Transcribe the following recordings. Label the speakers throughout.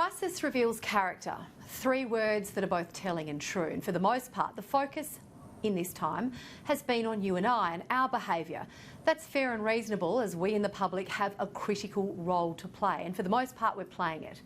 Speaker 1: Crisis reveals character. 3 words that are both telling and true. And for the most part, the focus in this time has been on you and I and our behaviour. That's fair and reasonable, as we in the public have a critical role to play. And for the most part, we're playing it.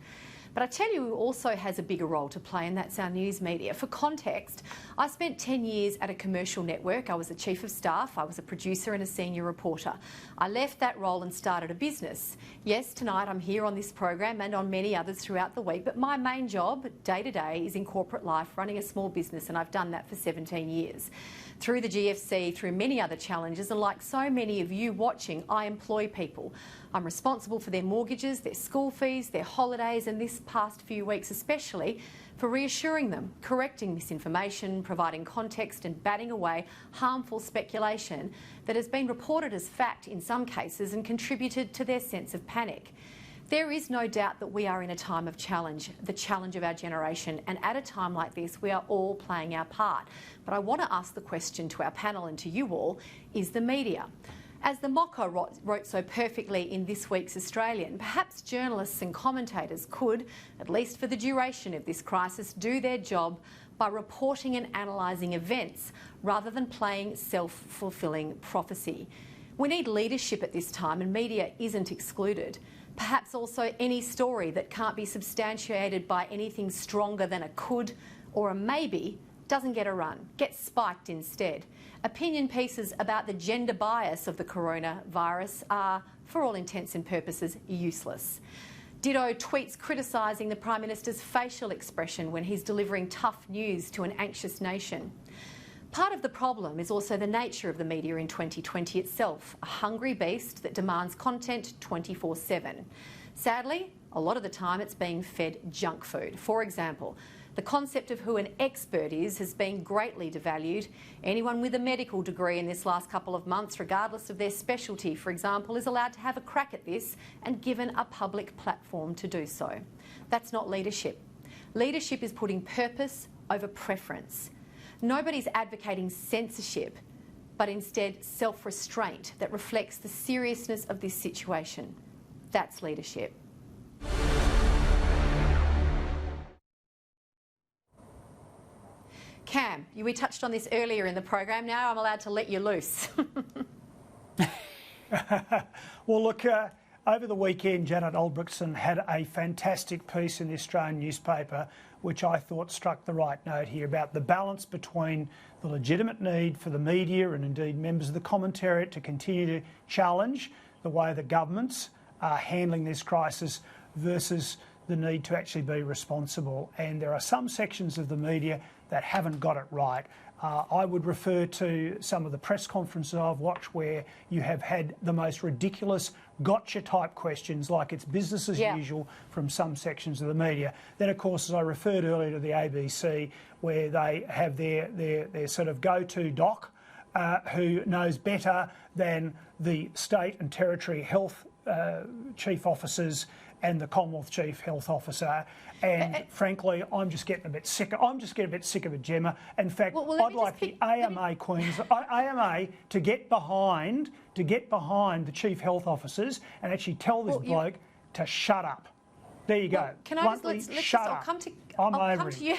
Speaker 1: But I tell you who also has a bigger role to play, and that's our news media. For context, I spent 10 years at a commercial network. I was a chief of staff, I was a producer and a senior reporter. I left that role and started a business. Yes, tonight I'm here on this program and on many others throughout the week, but my main job, day to day, is in corporate life, running a small business, and I've done that for 17 years. Through the GFC, through many other challenges, and like so many of you watching, I employ people. I'm responsible for their mortgages, their school fees, their holidays, and this past few weeks especially for reassuring them, correcting misinformation, providing context and batting away harmful speculation that has been reported as fact in some cases and contributed to their sense of panic. There is no doubt that we are in a time of challenge, the challenge of our generation, and at a time like this we are all playing our part. But I want to ask the question to our panel and to you all, is the media? As the Mocko wrote so perfectly in this week's Australian, perhaps journalists and commentators could, at least for the duration of this crisis, do their job by reporting and analysing events rather than playing self-fulfilling prophecy. We need leadership at this time, and media isn't excluded. Perhaps also any story that can't be substantiated by anything stronger than a could or a maybe doesn't get a run, gets spiked instead. Opinion pieces about the gender bias of the coronavirus are, for all intents and purposes, useless. Ditto tweets criticising the Prime Minister's facial expression when he's delivering tough news to an anxious nation. Part of the problem is also the nature of the media in 2020 itself, a hungry beast that demands content 24/7. Sadly, a lot of the time it's being fed junk food. For example, the concept of who an expert is has been greatly devalued. Anyone with a medical degree in this last couple of months, regardless of their specialty, for example, is allowed to have a crack at this and given a public platform to do so. That's not leadership. Leadership is putting purpose over preference. Nobody's advocating censorship, but instead self-restraint that reflects the seriousness of this situation. That's leadership. Cam, we touched on this earlier in the program. Now I'm allowed to let you loose.
Speaker 2: Well, look, over the weekend, Janet Albrechtsen had a fantastic piece in the Australian newspaper, which I thought struck the right note here about the balance between the legitimate need for the media and indeed members of the commentariat to continue to challenge the way that governments are handling this crisis versus the need to actually be responsible. And there are some sections of the media that haven't got it right. I would refer to some of the press conferences I've watched where you have had the most ridiculous gotcha type questions, like it's business as usual from some sections of the media. Then, of course, as I referred earlier to the ABC, where they have their sort of go-to doc who knows better than the state and territory health chief officers and the Commonwealth Chief Health Officer, and frankly, I'm just getting a bit sick. I'm just getting a bit sick of it, Gemma. In fact, I'd like the AMA AMA to get behind the Chief Health Officers and actually tell this bloke to shut up. There you go.
Speaker 1: Can I I'll come to you.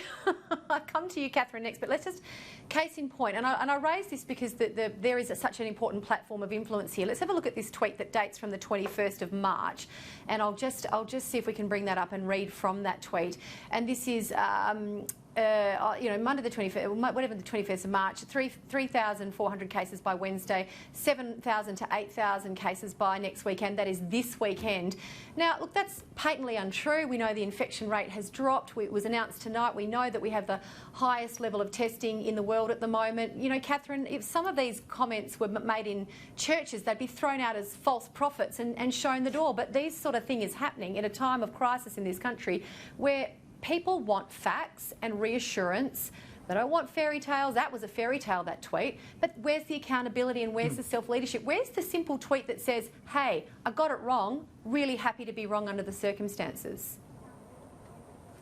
Speaker 1: I'll come to you, Catherine, next. But let's just case in point, and I raise this because there is such an important platform of influence here. Let's have a look at this tweet that dates from the 21st of March, and I'll just see if we can bring that up and read from that tweet. And this is. Monday the 21st, whatever the 21st of March, 3,400 cases by Wednesday, 7,000 to 8,000 cases by next weekend. That is this weekend. Now, look, that's patently untrue. We know the infection rate has dropped. It was announced tonight. We know that we have the highest level of testing in the world at the moment. You know, Catherine, if some of these comments were made in churches, they'd be thrown out as false prophets and shown the door. But this sort of thing is happening in a time of crisis in this country where people want facts and reassurance. They don't want fairy tales. That was a fairy tale, that tweet. But where's the accountability and where's the self-leadership? Where's the simple tweet that says, hey, I got it wrong, really happy to be wrong under the circumstances?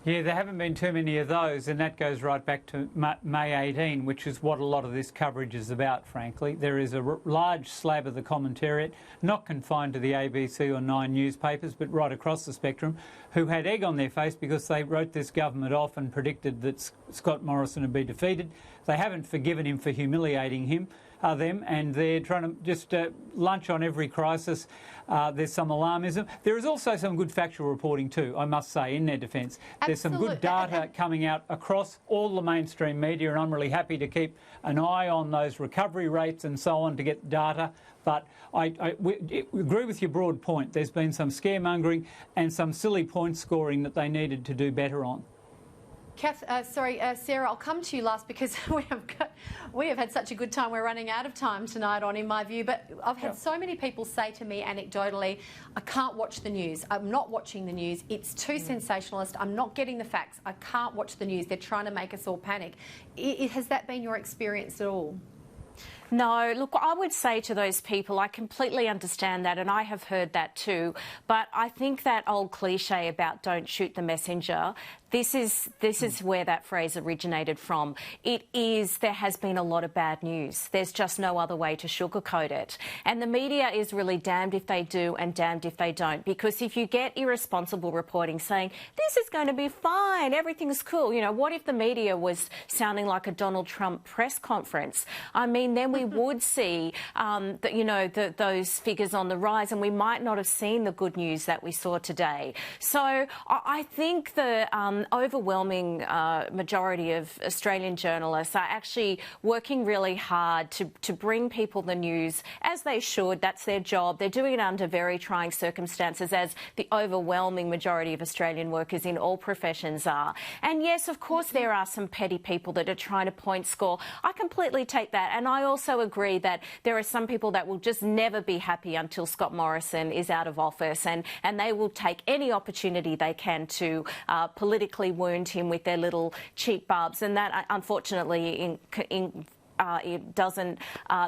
Speaker 3: Yeah, there haven't been too many of those, and that goes right back to May 18, which is what a lot of this coverage is about, frankly. There is a large slab of the commentariat, not confined to the ABC or Nine newspapers, but right across the spectrum, who had egg on their face because they wrote this government off and predicted that Scott Morrison would be defeated. They haven't forgiven him for humiliating them, and they're trying to just lunch on every crisis. There's some alarmism. There is also some good factual reporting too, I must say, in their defence. There's some good data coming out across all the mainstream media, and I'm really happy to keep an eye on those recovery rates and so on to get data. But I agree with your broad point. There's been some scaremongering and some silly point scoring that they needed to do better on.
Speaker 1: Sarah, I'll come to you last because we have had such a good time. We're running out of time tonight in my view. But I've had so many people say to me anecdotally, I can't watch the news. I'm not watching the news. It's too sensationalist. I'm not getting the facts. I can't watch the news. They're trying to make us all panic. Has that been your experience at all?
Speaker 4: No, look, I would say to those people, I completely understand that, and I have heard that too. But I think that old cliche about don't shoot the messenger, this is where that phrase originated from. There has been a lot of bad news. There's just no other way to sugarcoat it. And the media is really damned if they do and damned if they don't. Because if you get irresponsible reporting saying, this is going to be fine, everything's cool, what if the media was sounding like a Donald Trump press conference? I mean, then we would see, those figures on the rise, and we might not have seen the good news that we saw today. So I think the overwhelming majority of Australian journalists are actually working really hard to bring people the news as they should. That's their job. They're doing it under very trying circumstances, as the overwhelming majority of Australian workers in all professions are. And yes, of course, there are some petty people that are trying to point score. I completely take that. And I also agree that there are some people that will just never be happy until Scott Morrison is out of office, and they will take any opportunity they can to politically wound him with their little cheap barbs, and that unfortunately it doesn't,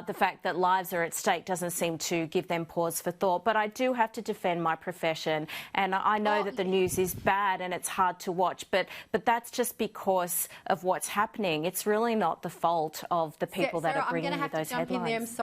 Speaker 4: the fact that lives are at stake doesn't seem to give them pause for thought. But I do have to defend my profession, and I know that the news is bad and it's hard to watch, but that's just because of what's happening. It's really not the fault of the people that are bringing you those headlines.